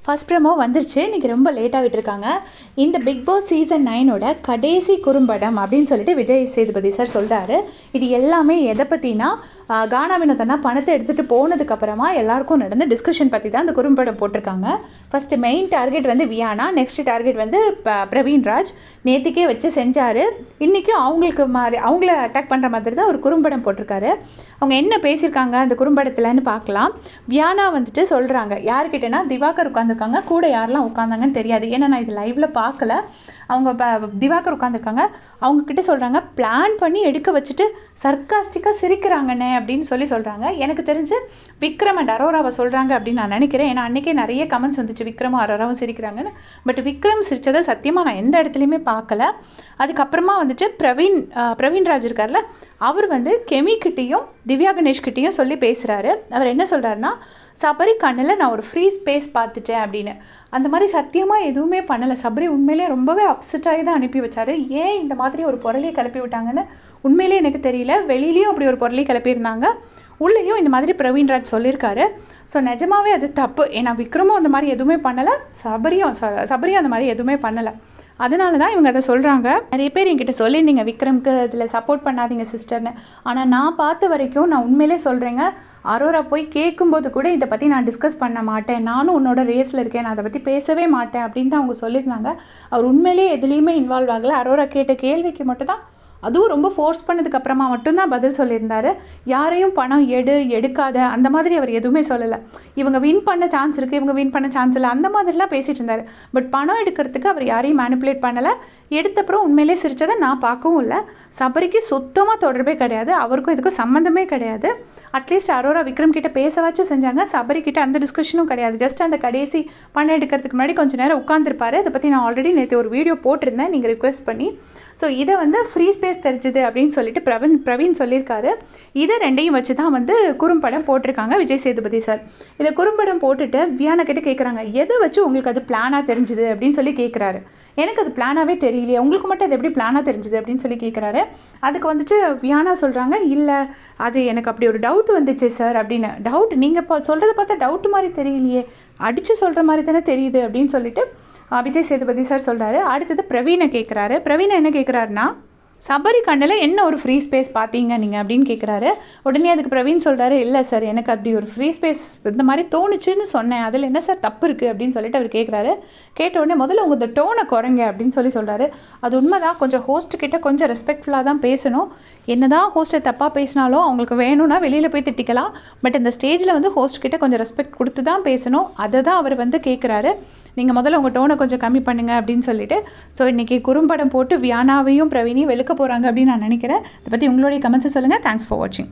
First promo வந்துருச்சு. இன்றைக்கி ரொம்ப லேட்டாக விட்டுருக்காங்க. இந்த பிக் பாஸ் சீசன் 9ஓட கடைசி குறும்படம் அப்படின்னு சொல்லிட்டு விஜய் சேதுபதி சார் சொல்கிறாரு. இது எல்லாமே எதை பற்றினா, கானா வினோதனா பணத்தை எடுத்துகிட்டு போனதுக்கப்புறமா எல்லாருக்கும் நடந்த டிஸ்கஷன் பற்றி தான் இந்த குறும்படம் போட்டிருக்காங்க. ஃபஸ்ட்டு மெயின் டார்கெட் வந்து வியானா, நெக்ஸ்ட் டார்கெட் வந்து பிரவீன்ராஜ் நேற்றுக்கே வச்சு செஞ்சார். இன்றைக்கும் அவங்கள அட்டாக் பண்ணுற மாதிரி தான் ஒரு குறும்படம் போட்டிருக்காரு. அவங்க என்ன பேசியிருக்காங்க அந்த குறும்படத்தில்னு பார்க்கலாம். வியானா வந்துட்டு சொல்கிறாங்க, யாருக்கிட்டனா திவாகர் உட்காந்துருக்காங்க, கூட யாரெல்லாம் உட்காந்தாங்கன்னு தெரியாது, ஏன்னா நான் இது லைவில் பார்க்கல. அவங்க திவாகர் உட்காந்துருக்காங்க, அவங்கக்கிட்ட சொல்கிறாங்க பிளான் பண்ணி எடுக்க வச்சுட்டு சர்க்காஸ்டிக்காக சிரிக்கிறாங்கண்ணே அப்படின்னு சொல்கிறாங்க. எனக்கு தெரிஞ்சு விக்ரம் அண்ட் அரோராவை சொல்கிறாங்க அப்படின்னு நான் நினைக்கிறேன். ஏன்னா அன்றைக்கே நிறைய கமெண்ட்ஸ் வந்துச்சு விக்ரமும் அரோராவும் சிரிக்கிறாங்கன்னு. பட் விக்ரம் சிரித்ததை சத்தியமாக நான் எந்த இடத்துலையுமே பார்க்கல. அதுக்கப்புறமா வந்துட்டு பிரவீன்ராஜ் இருக்கார்ல, அவர் வந்து கெமிக்கிட்டேயும் திவ்யா கணேஷ்கிட்டேயும் சொல்லி பேசுகிறாரு. அவர் என்ன சொல்கிறாருன்னா, சபரி கண்ணில் நான் ஒரு ஃப்ரீ ஸ்பேஸ் பார்த்துட்டேன் அப்படின்னு. அந்த மாதிரி சத்தியமாக எதுவுமே பண்ணலை. சபரி உண்மையிலே ரொம்பவே அப்செட்டாகி தான் அனுப்பி வச்சார். ஏன் இந்த மாதிரி ஒரு பொருளையை கிளப்பி விட்டாங்கன்னு உண்மையிலே எனக்கு தெரியல. வெளியிலையும் அப்படி ஒரு பொருளையை கிளப்பியிருந்தாங்க, உள்ளேயும் இந்த மாதிரி பிரவீன்ராஜ் சொல்லியிருக்காரு. ஸோ நிஜமாவே அது தப்பு. ஏன்னா விக்ரமும் அந்த மாதிரி எதுவுமே பண்ணலை, சபரியும் அந்த மாதிரி எதுவுமே பண்ணலை. அதனால தான் இவங்க அதை சொல்கிறாங்க. நிறைய பேர் என்கிட்ட சொல்லியிருந்தீங்க விக்ரம்க்கு அதில் சப்போர்ட் பண்ணாதீங்க சிஸ்டர்னு. ஆனால் நான் பார்த்த வரைக்கும் நான் உண்மையிலே சொல்கிறேங்க, அரோரா போய் கேட்கும்போது கூட இதை பற்றி நான் டிஸ்கஸ் பண்ண மாட்டேன், நானும் உன்னோட ரேஸில் இருக்கேன், நான் அதை பற்றி பேசவே மாட்டேன் அப்படின்னு தான் அவங்க சொல்லியிருந்தாங்க. அவர் உண்மையிலே எதுலேயுமே இன்வால்வ் ஆகலை. அரோரா கேட்ட கேள்விக்கு மட்டும் தான், அதுவும் ரொம்ப ஃபோர்ஸ் பண்ணதுக்கப்புறமா மட்டும்தான் பதில் சொல்லியிருந்தார். யாரையும் பணம் எடுக்காத அந்த மாதிரி அவர் எதுவுமே சொல்லலை. இவங்க வின் பண்ண சான்ஸ் இருக்குது, இவங்க வின் பண்ண சான்ஸ் இல்லை, அந்த மாதிரிலாம் பேசிகிட்டு இருந்தார். பட் பணம் எடுக்கிறதுக்கு அவர் யாரையும் மேனிப்புலேட் பண்ணலை. எடுத்தப்புறம் உண்மையிலே சிரித்ததை நான் பார்க்கவும் இல்லை. சபரிக்கு சுத்தமாக தொடர்பே கிடையாது, அவருக்கும் இதுக்கும் சம்மந்தமே கிடையாது. அட்லீஸ்ட் அரோரா விக்ரம் கிட்ட பேசவாச்சும் செஞ்சாங்க, சபரி கிட்ட அந்த டிஸ்கஷனும் கிடையாது. ஜஸ்ட் அந்த கடைசி பணம் எடுக்கிறதுக்கு முன்னாடி கொஞ்சம் நேரம் உட்காந்துருப்பாரு. அதை பற்றி நான் ஆல்ரெடி நேற்று ஒரு வீடியோ போட்டிருந்தேன் நீங்கள் ரிக்வெஸ்ட் பண்ணி. ஸோ இதை வந்து ஃப்ரீ ஸ்பேஸ் தெரிஞ்சுது அப்படின்னு சொல்லிட்டு பிரவீன் சொல்லியிருக்காரு. இதை ரெண்டையும் வச்சு தான் வந்து குறும்படம் போட்டிருக்காங்க விஜய் சேதுபதி சார். இதை குறும்படம் போட்டுட்டு வியானா கிட்ட கேட்குறாங்க, எதை வச்சு உங்களுக்கு அது பிளானாக தெரிஞ்சுது அப்படின்னு சொல்லி கேட்குறாரு. எனக்கு அது பிளானாகவே தெரியலையே, உங்களுக்கு மட்டும் அது எப்படி பிளானாக தெரிஞ்சுது அப்படின்னு சொல்லி கேட்குறாரு. அதுக்கு வந்துட்டு வியானா சொல்கிறாங்க, இல்லை அது எனக்கு அப்படி ஒரு டவுட் வந்துச்சு சார் அப்படின்னு. டவுட்? நீங்கள் இப்போ சொல்கிறத பார்த்தா டவுட் மாதிரி தெரியலையே, அடித்து சொல்கிற மாதிரி தானே தெரியுது அப்படின்னு சொல்லிட்டு விஜய் சேதுபதி சார் சொல்கிறாரு. அடுத்தது பிரவீனை கேட்குறாரு. பிரவீனை என்ன கேட்குறாருன்னா, சபரி கண்ணில் என்ன ஒரு ஃப்ரீ ஸ்பேஸ் பார்த்தீங்க நீங்கள் அப்படின்னு கேட்குறாரு. உடனே அதுக்கு பிரவீன் சொல்கிறாரு, இல்லை சார் எனக்கு அப்படி ஒரு ஃப்ரீ ஸ்பேஸ் இந்த மாதிரி தோணுச்சுன்னு சொன்னேன், அதில் என்ன சார் தப்பு இருக்குது அப்படின்னு சொல்லிட்டு அவர் கேட்குறாரு. கேட்ட உடனே முதல்ல உங்கள் இந்த டோனை குறைங்க அப்படின்னு சொல்கிறாரு. அது உண்மைதான், கொஞ்சம் ஹோஸ்ட்டுக்கிட்ட கொஞ்சம் ரெஸ்பெக்ட்ஃபுல்லாக தான் பேசணும். என்ன தான் ஹோஸ்ட்டை தப்பாக பேசினாலும் அவங்களுக்கு வேணும்னா வெளியில் போய் திட்டிக்கலாம். பட் இந்த ஸ்டேஜில் வந்து ஹோஸ்ட்கிட்ட கொஞ்சம் ரெஸ்பெக்ட் கொடுத்து தான் பேசணும். அதை தான் அவர் வந்து கேட்குறாரு. நீங்கள் முதல்ல உங்கள் டோனை கொஞ்சம் கம்மி பண்ணுங்கள் அப்படின்னு சொல்லிட்டு. ஸோ இன்றைக்கி குறும்படம் போட்டு வியானாவையும் பிரவீனையும் வெளுக்க போகிறாங்க அப்படின்னு நான் நினைக்கிறேன். இதை பற்றி உங்களுடைய கமெண்ட்ஸை சொல்லுங்கள். தேங்க்ஸ் ஃபார் வாட்சிங்.